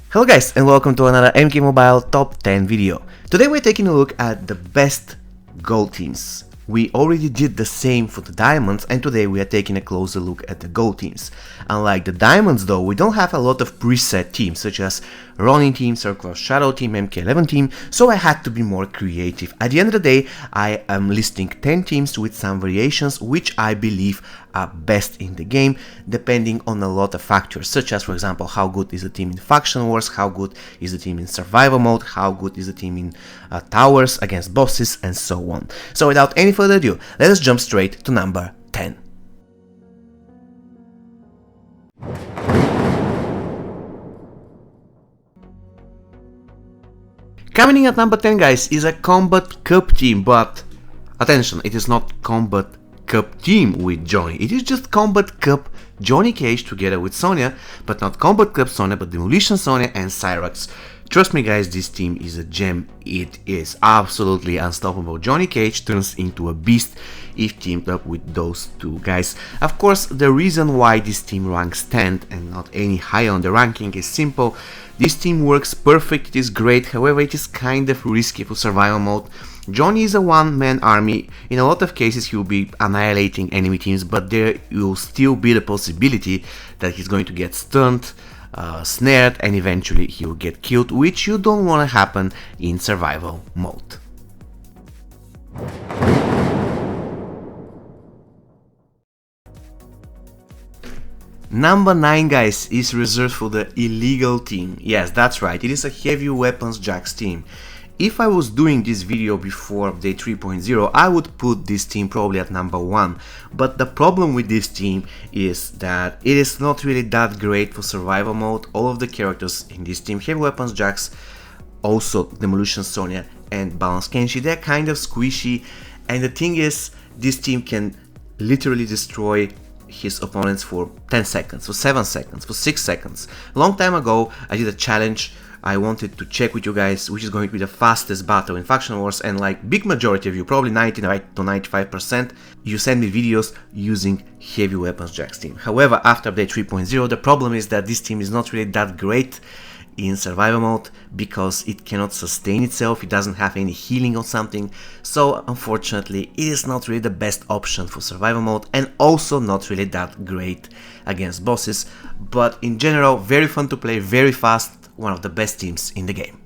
Hello guys and welcome to another MK Mobile Top 10 video. Today we're taking a look at the best gold teams. We already did the same for the diamonds and today we are taking a closer look at the gold teams. Unlike the diamonds though, we don't have a lot of preset teams such as Ronin team, Circle of Shadow team, MK11 team, so I had to be more creative. At the end of the day, I am listing 10 teams with some variations which I believe are best in the game, depending on a lot of factors, such as for example how good is the team in faction wars, how good is the team in survival mode, how good is the team in towers against bosses, and so on. So without any further ado, let us jump straight to number 10. Coming in at number 10 guys is a Combat Cup team, but attention, it is not Combat Cup team with Johnny, it is just Combat Cup Johnny Cage together with Sonya, but not Combat Cup Sonya but Demolition Sonya and Cyrax. Trust me guys, this team is a gem, it is absolutely unstoppable. Johnny Cage turns into a beast if teamed up with those two guys. Of course, the reason why this team ranks 10th and not any higher on the ranking is simple. This team works perfect, it is great, however it is kind of risky for survival mode. Johnny is a one-man army, in a lot of cases he will be annihilating enemy teams, but there will still be the possibility that he's going to get stunned, snared, and eventually he will get killed, which you don't want to happen in survival mode. Number 9 guys is reserved for the illegal team. Yes, that's right, it is a heavy weapons jacks team. If I was doing this video before update 3.0, I would put this team probably at number 1, but the problem with this team is that it is not really that great for survival mode. All of the characters in this team, heavy weapons jacks, also Demolition Sonya and Balance Kenshi, they're kind of squishy, and the thing is, this team can literally destroy his opponents for 10 seconds, for 7 seconds, for 6 seconds. A long time ago I did a challenge. I wanted to check with you guys which is going to be the fastest battle in Faction Wars, and like big majority of you, probably 90 to 95%, you send me videos using heavy weapons jacks team. However, after update 3.0, the problem is that this team is not really that great in survival mode because it cannot sustain itself, it doesn't have any healing or something, so unfortunately it is not really the best option for survival mode and also not really that great against bosses, but in general very fun to play, very fast, one of the best teams in the game.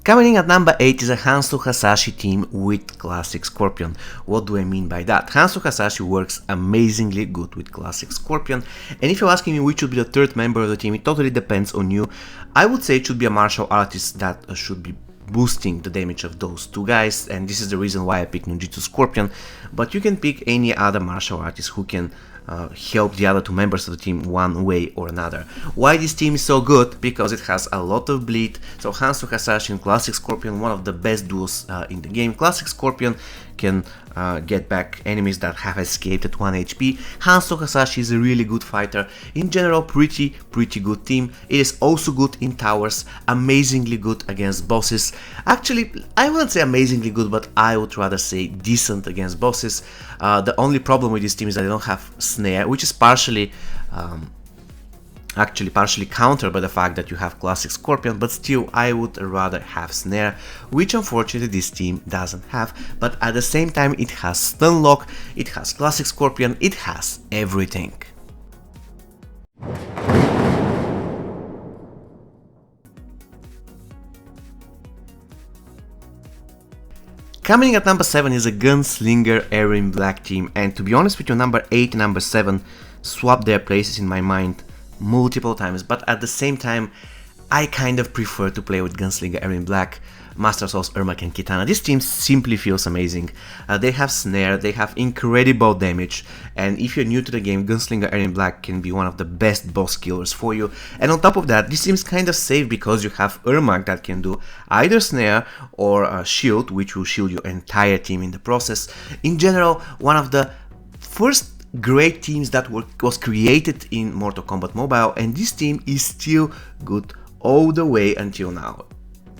Coming in at number 8 is a Hanzo Hasashi team with Classic Scorpion. What do I mean by that? Hanzo Hasashi works amazingly good with Classic Scorpion, and if you're asking me which should be the third member of the team, it totally depends on you. I would say it should be a martial artist that should be boosting the damage of those two guys, and this is the reason why I picked Ninjutsu Scorpion, but you can pick any other martial artist who can help the other two members of the team one way or another. Why this team is so good? Because it has a lot of bleed. So Hanzo Hasashi and Classic Scorpion, one of the best duos in the game. Classic Scorpion can get back enemies that have escaped at 1 HP. Hanzo Hasashi is a really good fighter. In general, pretty good team. It is also good in towers, amazingly good against bosses. Actually, I wouldn't say amazingly good, but I would rather say decent against bosses. The only problem with this team is that they don't have snare, which is partially countered by the fact that you have Classic Scorpion, but still I would rather have snare, which unfortunately this team doesn't have, but at the same time it has stun lock, it has Classic Scorpion, it has everything. Coming at number 7 is a Gunslinger Erwin Black team, and to be honest with you, number 8 and number 7 swap their places in my mind multiple times, but at the same time I kind of prefer to play with Gunslinger Erwin Black, Master Souls, Ermac and Kitana. This team simply feels amazing. They have snare, they have incredible damage, and if you're new to the game, Gunslinger Erwin Black can be one of the best boss killers for you. And on top of that, this team is kind of safe because you have Ermac that can do either snare or a shield, which will shield your entire team in the process. In general, one of the first great teams that was created in Mortal Kombat Mobile, and this team is still good all the way until now.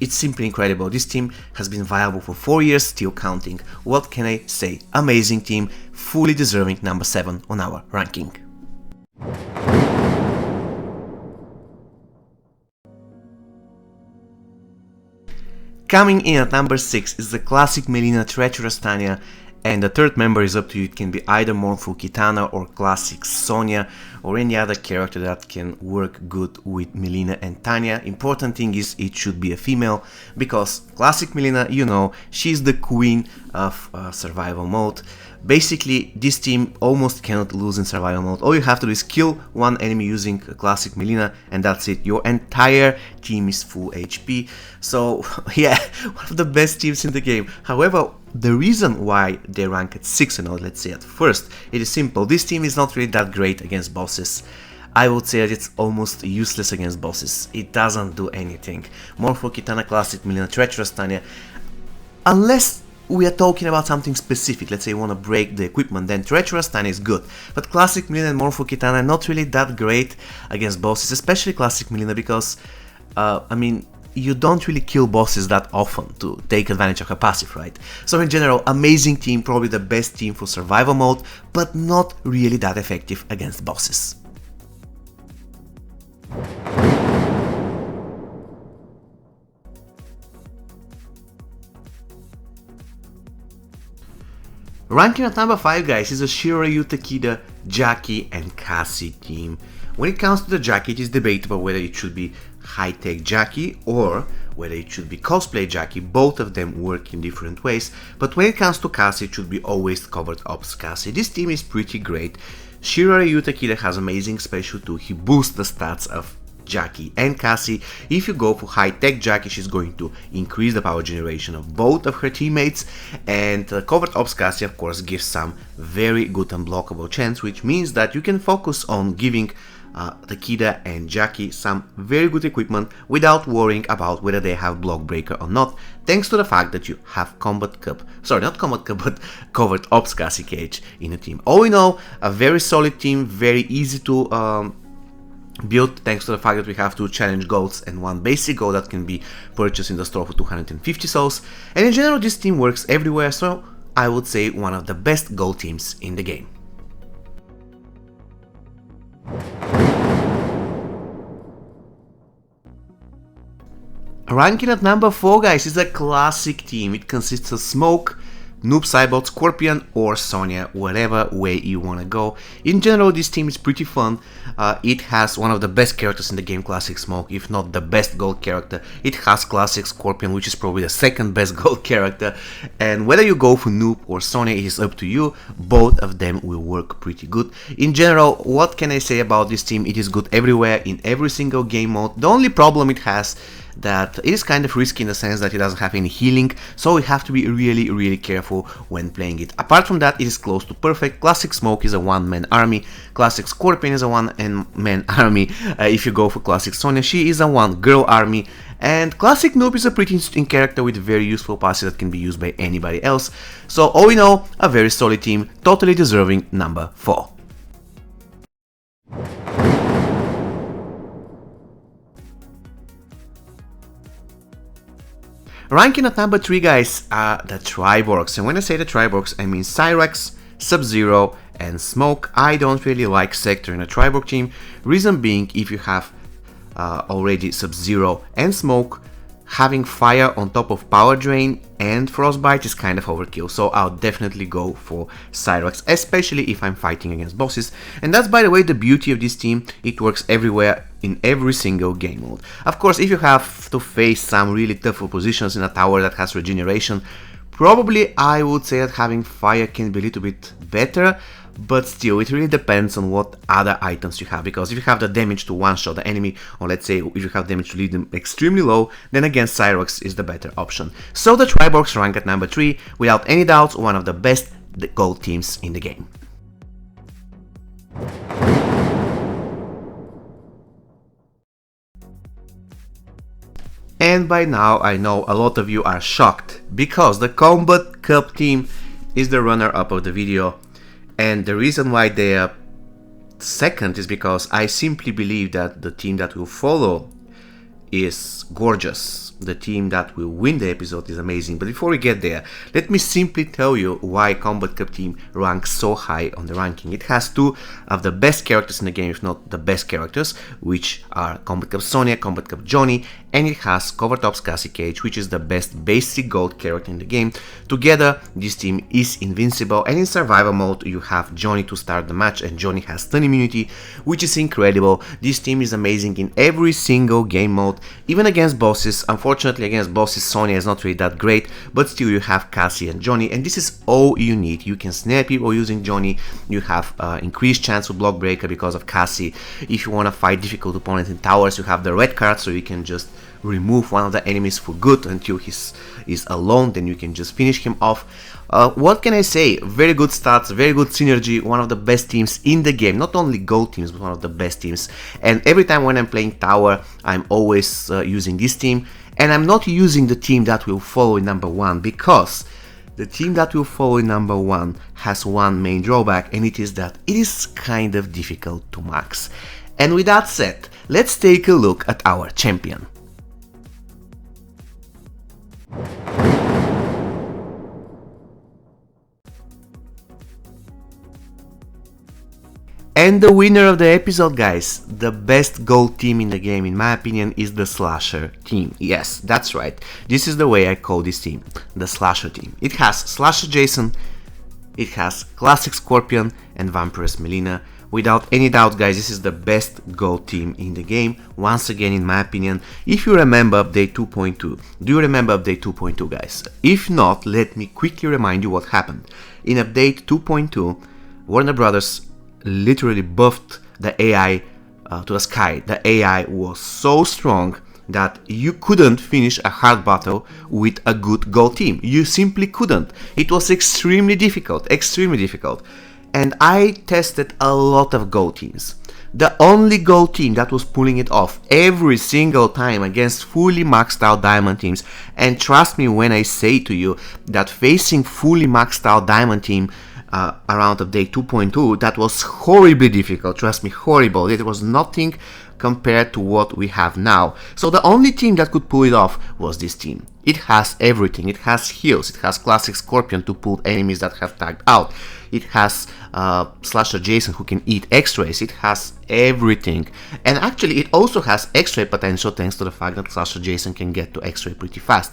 it's simply incredible. This team has been viable for 4 years, still counting. What can I say? Amazing team, fully deserving number 7 on our ranking. Coming in at number 6 is the classic Melina Treacherous Tanya, and the third member is up to you. It can be either Mournful Kitana or classic Sonya or any other character that can work good with Melina and Tanya. Important thing is it should be a female, because classic Melina, you know, she's the queen of survival mode. Basically, this team almost cannot lose in survival mode. All you have to do is kill one enemy using a classic Melina, and that's it. Your entire team is full HP. So yeah, one of the best teams in the game. However, the reason why they rank at 6 and not, let's say, at first, it is simple. This team is not really that great against bosses. I would say that it's almost useless against bosses. It doesn't do anything. Mournful Kitana, classic Melina, Treacherous Tanya, unless we are talking about something specific, let's say you want to break the equipment, then Treacherous Tanya is good. But classic Melina and Mournful Kitana are not really that great against bosses, especially classic Melina, because, I mean, you don't really kill bosses that often to take advantage of her passive, right? So in general, amazing team, probably the best team for survival mode, but not really that effective against bosses. Ranking at number 5, guys, is the Shiroryu Takeda, Jackie and Cassie team. When it comes to the Jackie, it is debatable whether it should be high-tech Jackie or whether it should be cosplay Jackie. Both of them work in different ways, but when it comes to Cassie, it should be always covered ops Cassie. This team is pretty great. Shiroryu Takeda has amazing special too. He boosts the stats of Jackie and Cassie. If you go for high-tech Jackie, she's going to increase the power generation of both of her teammates, and Covert Ops Cassie of course gives some very good unblockable chance, which means that you can focus on giving Takeda and Jackie some very good equipment without worrying about whether they have block breaker or not, thanks to the fact that you have Combat Cup, sorry, not Combat Cup, but Covert Ops Cassie KH in the team. All in all, a very solid team, very easy to built, thanks to the fact that we have 2 challenge golds and 1 basic gold that can be purchased in the store for 250 souls, and in general this team works everywhere, so I would say one of the best gold teams in the game. Ranking at number 4, guys, is a classic team. It consists of Smoke, Noob Saibot, Scorpion or Sonya, whatever way you want to go. In general, this team is pretty fun. It has one of the best characters in the game, Classic Smoke, if not the best gold character. It has Classic Scorpion, which is probably the second best gold character. And whether you go for Noob or Sonya, it is up to you. Both of them will work pretty good. In general, what can I say about this team? It is good everywhere, in every single game mode. The only problem it has that it is kind of risky in the sense that it doesn't have any healing, so we have to be really careful when playing it. Apart from that, it is close to perfect. Classic Smoke is a one-man army, Classic Scorpion is a one-man army. If you go for Classic Sonya, she is a one-girl army, and Classic Noob is a pretty interesting character with very useful passive that can be used by anybody else. So all in all, a very solid team, totally deserving number 4. Ranking at number 3, guys, are the Triborgs, and when I say the Triborgs, I mean Cyrax, Sub-Zero and Smoke. I don't really like Sector in a Triborg team, reason being, if you have already Sub-Zero and Smoke, having fire on top of power drain and frostbite is kind of overkill, so I'll definitely go for Cyrax, especially if I'm fighting against bosses. And that's, by the way, the beauty of this team. It works everywhere in every single game mode. Of course, if you have to face some really tough positions in a tower that has regeneration, probably I would say that having fire can be a little bit better, but still, it really depends on what other items you have, because if you have the damage to one-shot the enemy, or let's say if you have damage to leave them extremely low, then again Cyrax is the better option. So the Triborgs rank at number 3, without any doubt one of the best gold teams in the game. And by now I know a lot of you are shocked, because the Combat Cup team is the runner-up of the video. And the reason why they are second is because I simply believe that the team that will follow is gorgeous. The team that will win the episode is amazing. But before we get there, let me simply tell you why Kombat Cup team ranks so high on the ranking. It has two of the best characters in the game, if not the best characters, which are Kombat Cup Sonya, Kombat Cup Johnny, and it has Covertop's Cassie Cage, which is the best basic gold character in the game. Together, this team is invincible, and in survival mode, you have Johnny to start the match, and Johnny has stun immunity, which is incredible. This team is amazing in every single game mode, even against bosses. Unfortunately, against bosses, Sonya is not really that great, but still you have Cassie and Johnny, and this is all you need. You can snare people using Johnny, you have increased chance of block breaker because of Cassie. If you want to fight difficult opponents in towers, you have the red card, so you can just remove one of the enemies for good until he is alone, then you can just finish him off. What can I say? Very good stats, very good synergy, one of the best teams in the game, not only gold teams, but one of the best teams. And every time when I'm playing tower, I'm always using this team, and I'm not using the team that will follow in number 1, because the team that will follow in number 1 has one main drawback, and it is that it is kind of difficult to max. And with that said, let's take a look at our champion. And the winner of the episode, guys, the best gold team in the game, in my opinion, is the Slasher team. Yes, that's right. This is the way I call this team, the Slasher team. It has Slasher Jason, it has Classic Scorpion, and Vampiress Mileena. Without any doubt, guys, this is the best gold team in the game, once again, in my opinion. If you remember update 2.2, do you remember update 2.2, guys? If not, let me quickly remind you what happened. In update 2.2, Warner Brothers literally buffed the AI to the sky. The AI was so strong that you couldn't finish a hard battle with a good gold team. You simply couldn't. It was extremely difficult, and I tested a lot of gold teams. The only gold team that was pulling it off every single time against fully maxed out diamond teams, and trust me when I say to you that facing fully maxed out diamond team around update 2.2, that was horribly difficult. Trust me, horrible. It was nothing compared to what we have now. So the only team that could pull it off was this team. It has everything. It has heals, it has Classic Scorpion to pull enemies that have tagged out, it has Slasher Jason who can eat X-rays, it has everything. And actually it also has X-ray potential thanks to the fact that Slasher Jason can get to X-ray pretty fast.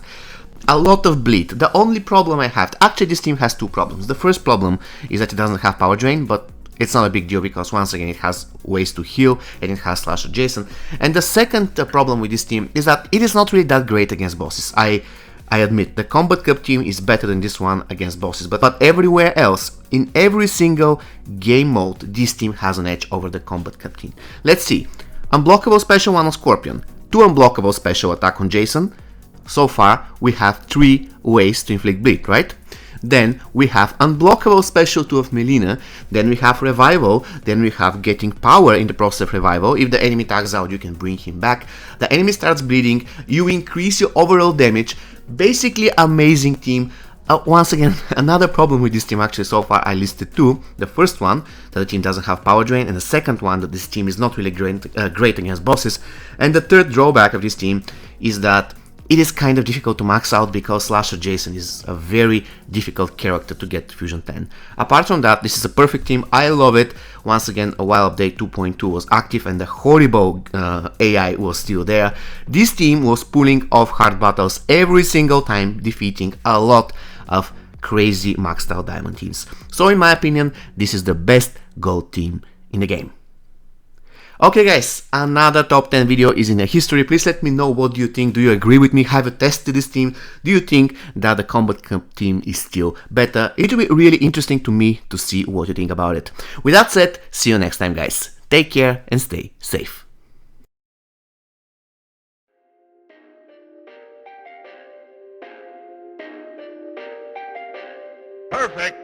A lot of bleed. The only problem I have, actually this team has two problems. The first problem is that it doesn't have power drain, but it's not a big deal because once again it has ways to heal and it has Slasher Jason. And the second problem with this team is that it is not really that great against bosses. I admit the Kombat Cup team is better than this one against bosses, but everywhere else, in every single game mode, this team has an edge over the Kombat Cup team. Let's see. Unblockable special 1 on Scorpion, 2 unblockable special attack on Jason. So far, we have 3 ways to inflict bleed, right? Then we have unblockable special 2 of Mileena, then we have revival, then we have getting power in the process of revival. If the enemy tags out, you can bring him back. The enemy starts bleeding, you increase your overall damage. Basically amazing team. Once again, another problem with this team, actually so far I listed 2. The first one, that the team doesn't have power drain, and the second one, that this team is not really great against bosses. And the third drawback of this team is that it is kind of difficult to max out because Slasher Jason is a very difficult character to get to Fusion 10. Apart from that, this is a perfect team. I love it. Once again, while update 2.2 was active and the horrible AI was still there, this team was pulling off hard battles every single time, defeating a lot of crazy maxed out diamond teams. So in my opinion, this is the best gold team in the game. Okay guys, another top 10 video is in the history. Please let me know what do you think. Do you agree with me? Have you tested this team? Do you think that the Kombat Cup team is still better? It will be really interesting to me to see what you think about it. With that said, see you next time guys. Take care and stay safe. Perfect.